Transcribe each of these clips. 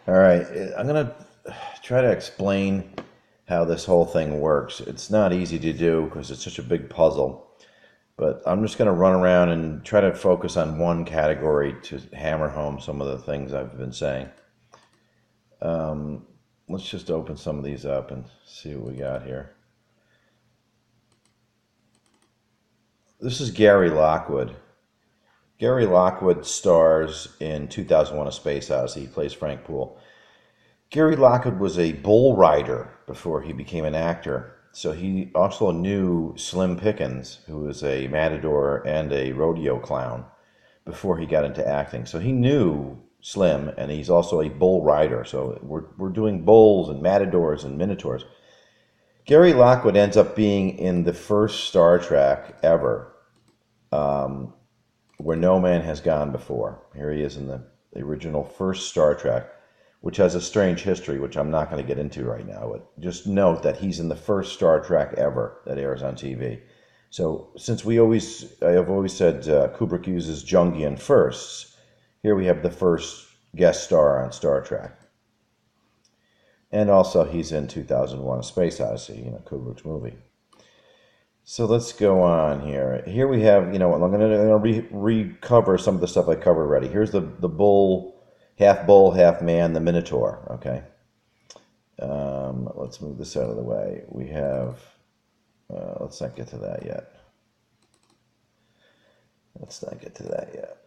All right, I'm going to try to explain how this whole thing works. It's not easy to do because it's such a big puzzle, but I'm just going to run around and try to focus on one category to hammer home some of the things I've been saying. Um, let's just open some of these up and see what we got here. This is Gary Lockwood. Gary Lockwood stars in 2001: A Space Odyssey. He plays Frank Poole. Gary Lockwood was a bull rider before he became an actor. So he also knew Slim Pickens, who was a matador and a rodeo clown, before he got into acting. So he knew Slim, and he's also a bull rider. So we're doing bulls and matadors and minotaurs. Gary Lockwood ends up being in the first Star Trek ever, um, where no man has gone before. Here he is in the original first Star Trek, which has a strange history, which I'm not going to get into right now. But just note that he's in the first Star Trek ever that airs on TV. So since I have always said Kubrick uses Jungian firsts, here we have the first guest star on Star Trek. And also he's in 2001: A Space Odyssey, Kubrick's movie. So let's go on here. Here we have, I'm going to recover some of the stuff I covered already. Here's the bull, half man, the Minotaur. Okay. Let's move this out of the way. We have, let's not get to that yet. Let's not get to that yet.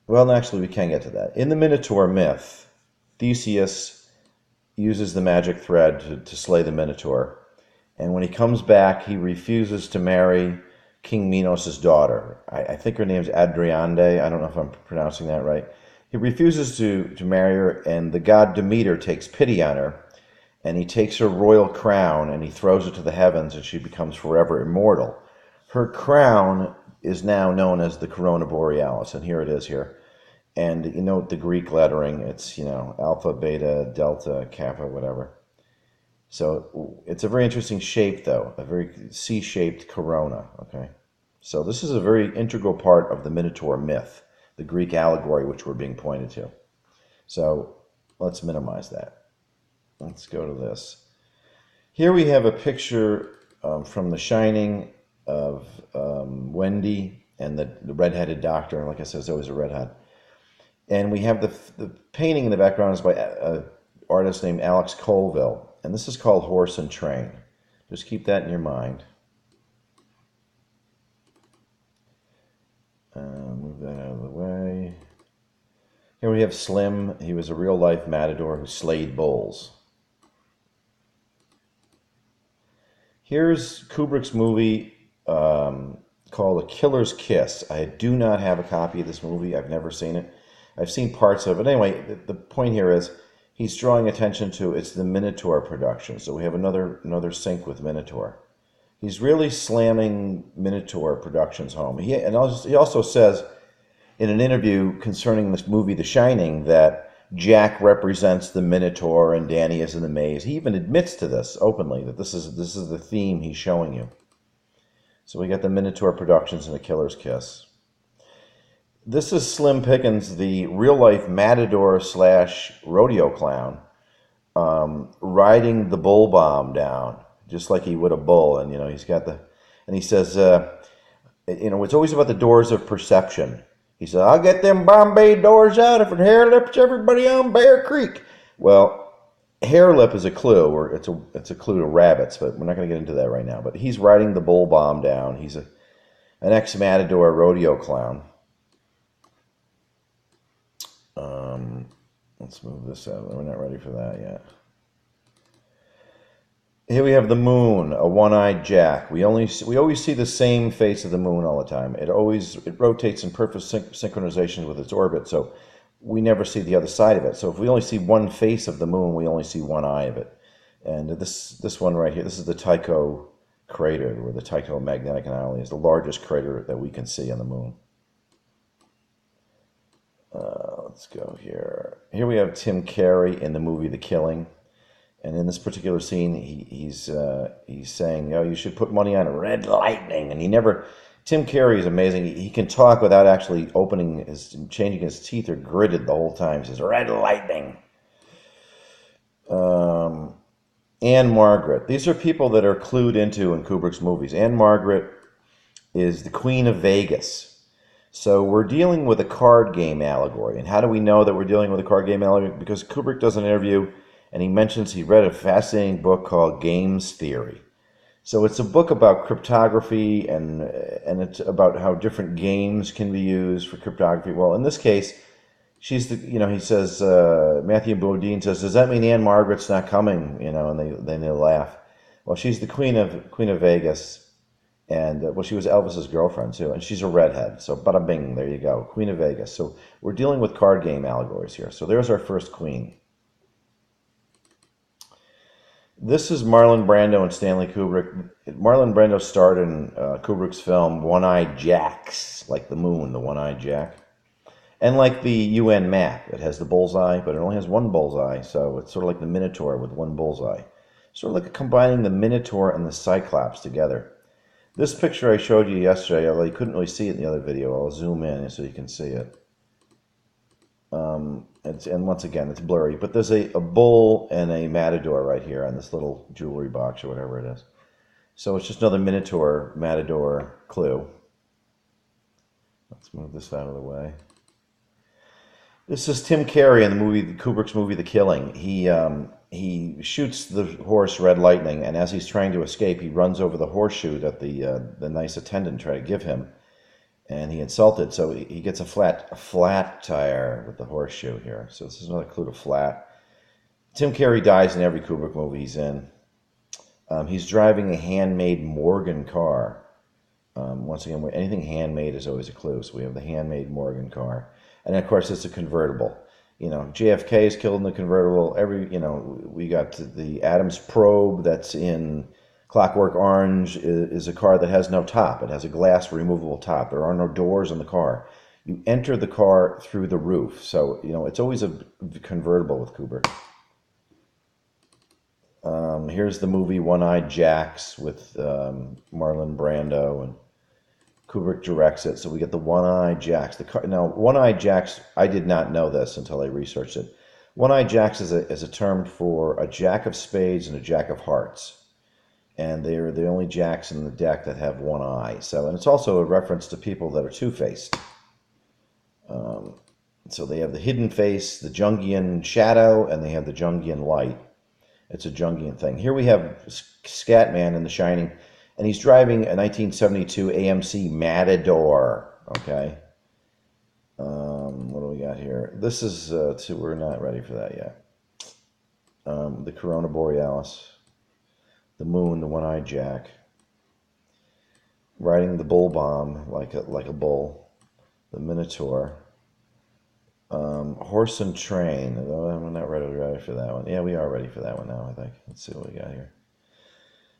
Well, actually, we can get to that. In the Minotaur myth, Theseus uses the magic thread to slay the Minotaur. And when he comes back, he refuses to marry King Minos' daughter. I think her name's Adriande. I don't know if I'm pronouncing that right. He refuses to marry her, and the god Demeter takes pity on her, and he takes her royal crown and he throws it to the heavens, and she becomes forever immortal. Her crown is now known as the Corona Borealis, and here it is here. And you note the Greek lettering. It's, alpha, beta, delta, kappa, whatever. So it's a very interesting shape, though, a very C-shaped corona, okay? So this is a very integral part of the Minotaur myth, the Greek allegory which we're being pointed to. So let's minimize that. Let's go to this. Here we have a picture from The Shining of Wendy and the redheaded doctor. Like I said, there's always a redhead. And we have the painting in the background is by an artist named Alex Colville. And this is called Horse and Train. Just keep that in your mind. Move that out of the way. Here we have Slim. He was a real-life matador who slayed bulls. Here's Kubrick's movie called A Killer's Kiss. I do not have a copy of this movie. I've never seen it. I've seen parts of it. Anyway, the point here is he's drawing attention to it's the Minotaur production. So we have another sync with Minotaur. He's really slamming Minotaur Productions home. He also says in an interview concerning this movie, The Shining, that Jack represents the Minotaur and Danny is in the maze. He even admits to this openly, that this is the theme he's showing you. So we got the Minotaur Productions and A Killer's Kiss. This is Slim Pickens, the real-life matador / rodeo clown, riding the bull bomb down, just like he would a bull. And, he's got and he says, it's always about the doors of perception. He said, I'll get them Bombay doors out if it hair lips everybody on Bear Creek. Well, hair lip is a clue, or it's a clue to rabbits, but we're not going to get into that right now. But he's riding the bull bomb down. He's an ex-matador rodeo clown. Let's move this out. We're not ready for that yet. Here we have the moon, a one-eyed Jack. We always see the same face of the moon all the time. It rotates in perfect synchronization with its orbit, so we never see the other side of it. So if we only see one face of the moon, we only see one eye of it. And this one right here, this is the Tycho crater, where the Tycho magnetic anomaly is the largest crater that we can see on the moon. Let's go here. Here we have Tim Carey in the movie The Killing. And in this particular scene, he's saying, you should put money on Red Lightning. And Tim Carey is amazing. He can talk without actually changing his teeth or gritted the whole time. He says, Red Lightning. Um, Anne Margaret. These are people that are clued into in Kubrick's movies. Anne Margaret is the Queen of Vegas. So we're dealing with a card game allegory. And how do we know that we're dealing with a card game allegory? Because Kubrick does an interview and he mentions he read a fascinating book called Games Theory. So it's a book about cryptography and it's about how different games can be used for cryptography. Well, in this case, she's the he says Matthew Modine says, does that mean Anne Margaret's not coming? And they laugh. Well, she's the Queen of Vegas, and well, she was Elvis's girlfriend too, and she's a redhead. So bada bing, there you go, Queen of Vegas. So we're dealing with card game allegories here. So there's our first queen. This is Marlon Brando and Stanley Kubrick. Marlon Brando starred in Kubrick's film One-Eyed Jacks, like the moon, the One-Eyed Jack. And like the UN map, it has the bullseye, but it only has one bullseye, so it's sort of like the Minotaur with one bullseye. Sort of like combining the Minotaur and the Cyclops together. This picture I showed you yesterday, although you couldn't really see it in the other video, I'll zoom in so you can see it. And once again, it's blurry, but there's a bull and a matador right here on this little jewelry box or whatever it is. So it's just another Minotaur matador clue. Let's move this out of the way. This is Tim Carey in Kubrick's movie The Killing. He shoots the horse Red Lightning, and as he's trying to escape, he runs over the horseshoe that the nice attendant tried to give him, and he insulted. So he gets a flat tire with the horseshoe here. So this is another clue to flat. Tim Carey dies in every Kubrick movie he's in. He's driving a handmade Morgan car. Once again, anything handmade is always a clue. So we have the handmade Morgan car. And of course, it's a convertible. JFK is killed in the convertible. We got the Adams probe that's in Clockwork Orange is a car that has no top. It has a glass removable top. There are no doors in the car. You enter the car through the roof. So, it's always a convertible with Kubrick. Here's the movie One-Eyed Jacks with Marlon Brando, and Kubrick directs it. So we get the One-Eyed Jacks. Now, One-Eyed Jacks, I did not know this until I researched it. One-Eyed Jacks is a term for a jack of spades and a jack of hearts. And they're the only jacks in the deck that have one eye. And it's also a reference to people that are two-faced. So they have the hidden face, the Jungian shadow, and they have the Jungian light. It's a Jungian thing. Here we have Scatman in The Shining, and he's driving a 1972 AMC Matador. Okay. What do we got here? This is, we're not ready for that yet. The Corona Borealis, the moon, the One-Eyed Jack, riding the bull bomb like a bull, the Minotaur, horse and train. I'm not ready for that one. Yeah, we are ready for that one now, I think. Let's see what we got here.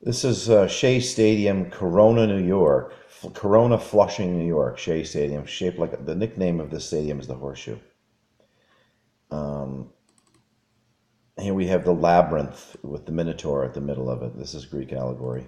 This is Shea Stadium, Corona, New York. Corona, Flushing, New York. Shea Stadium, shaped like the nickname of this stadium is the Horseshoe. Here we have the labyrinth with the Minotaur at the middle of it. This is Greek allegory.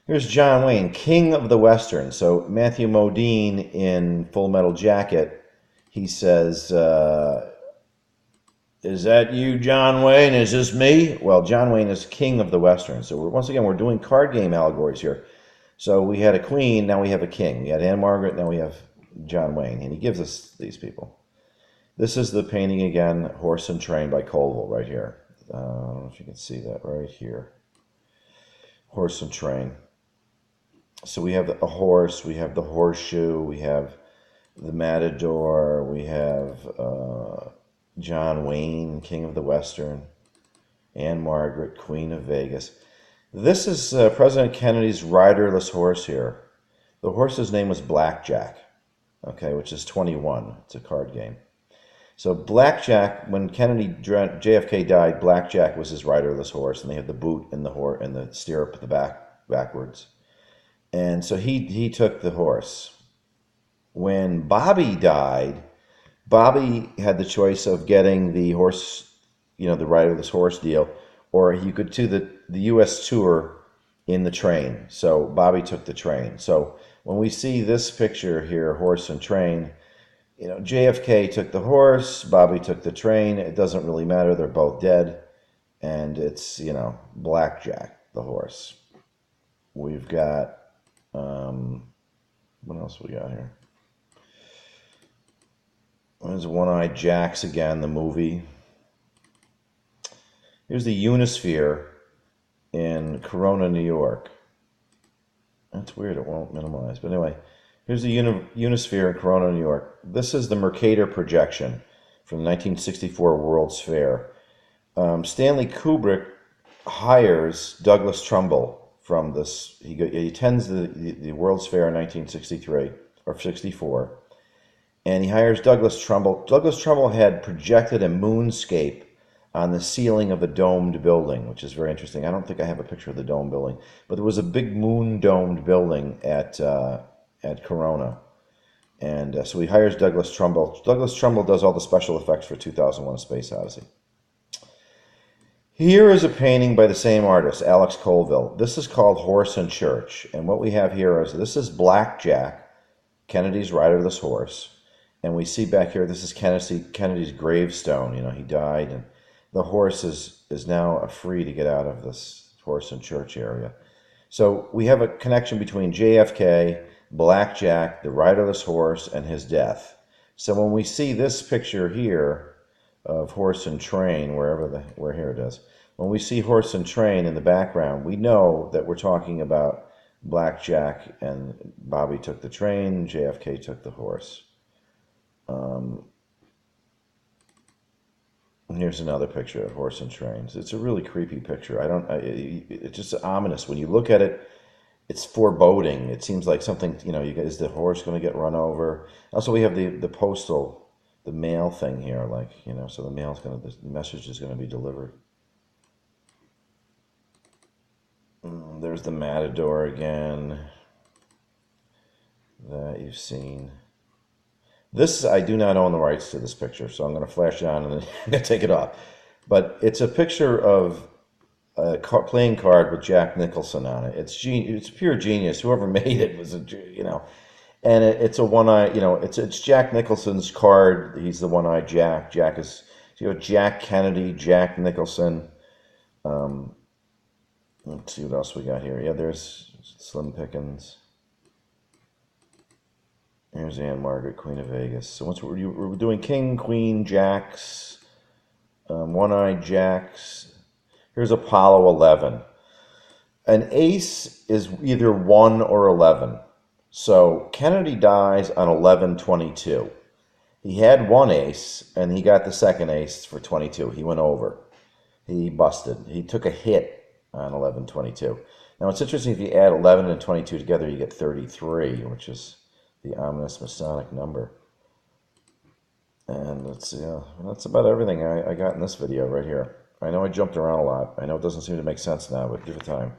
Here's John Wayne, King of the Western. So Matthew Modine in Full Metal Jacket, he says, is that you, John Wayne? Is this me? Well, John Wayne is King of the Western. So once again, we're doing card game allegories here. So we had a queen, now we have a king. We had Anne Margaret, now we have John Wayne. And he gives us these people. This is the painting again, Horse and Train by Colville right here. I don't know if you can see that right here. Horse and Train. So we have a horse, we have the horseshoe, we have the matador, we have John Wayne, King of the Western, Anne Margaret, Queen of Vegas. This is President Kennedy's riderless horse here. The horse's name was Blackjack, okay, which is 21. It's a card game. So Blackjack, when JFK died, Blackjack was his riderless horse, and they had the boot and the stirrup at the backwards. And so he took the horse. When Bobby died, Bobby had the choice of getting the horse, the riderless horse deal, or he could do the U.S. tour in the train. So Bobby took the train. So when we see this picture here, Horse and Train, JFK took the horse, Bobby took the train. It doesn't really matter. They're both dead. And it's, Blackjack, the horse. We've got, what else we got here? There's One-Eyed Jacks again, the movie. Here's the Unisphere in Corona, New York. That's weird, it won't minimize. But anyway, here's the Unisphere in Corona, New York. This is the Mercator projection from the 1964 World's Fair. Stanley Kubrick hires Douglas Trumbull from this. He attends the World's Fair in 1963 or 64, and he hires Douglas Trumbull. Douglas Trumbull had projected a moonscape on the ceiling of a domed building, which is very interesting. I don't think I have a picture of the domed building, but there was a big moon-domed building at Corona. And so he hires Douglas Trumbull. Douglas Trumbull does all the special effects for 2001: A Space Odyssey. Here is a painting by the same artist, Alex Colville. This is called Horse and Church. And what we have here is, this is Blackjack, Kennedy's riderless horse. And we see back here, this is Kennedy's gravestone. He died, and the horse is now free to get out of this Horse and Church area. So we have a connection between JFK, Blackjack, the riderless horse, and his death. So when we see this picture here of Horse and Train, where here it is, when we see Horse and Train in the background, we know that we're talking about Blackjack and Bobby took the train, JFK took the horse. And here's another picture of Horse and Trains. It's a really creepy picture. It's just ominous. When you look at it, it's foreboding. It seems like something, is the horse going to get run over? Also, we have the mail thing here, so the message is going to be delivered. There's the Matador again that you've seen. This, I do not own the rights to this picture, so I'm going to flash it on and then I'm going to take it off. But it's a picture of a playing card with Jack Nicholson on it. It's pure genius. Whoever made it was and it's a one-eye, it's Jack Nicholson's card. He's the one-eyed Jack. Jack is, Jack Kennedy, Jack Nicholson. Let's see what else we got here. Yeah, there's Slim Pickens. Here's Anne Margaret, Queen of Vegas. So we're doing King, Queen, Jacks, One-Eyed Jacks. Here's Apollo 11. An ace is either 1 or 11. So Kennedy dies on 11/22. He had one ace, and he got the second ace for 22. He went over. He busted. He took a hit on 11/22. Now, it's interesting, if you add 11 and 22 together, you get 33, which is the ominous Masonic number. And that's about everything I got in this video right here. I know I jumped around a lot. I know it doesn't seem to make sense now, but give it time.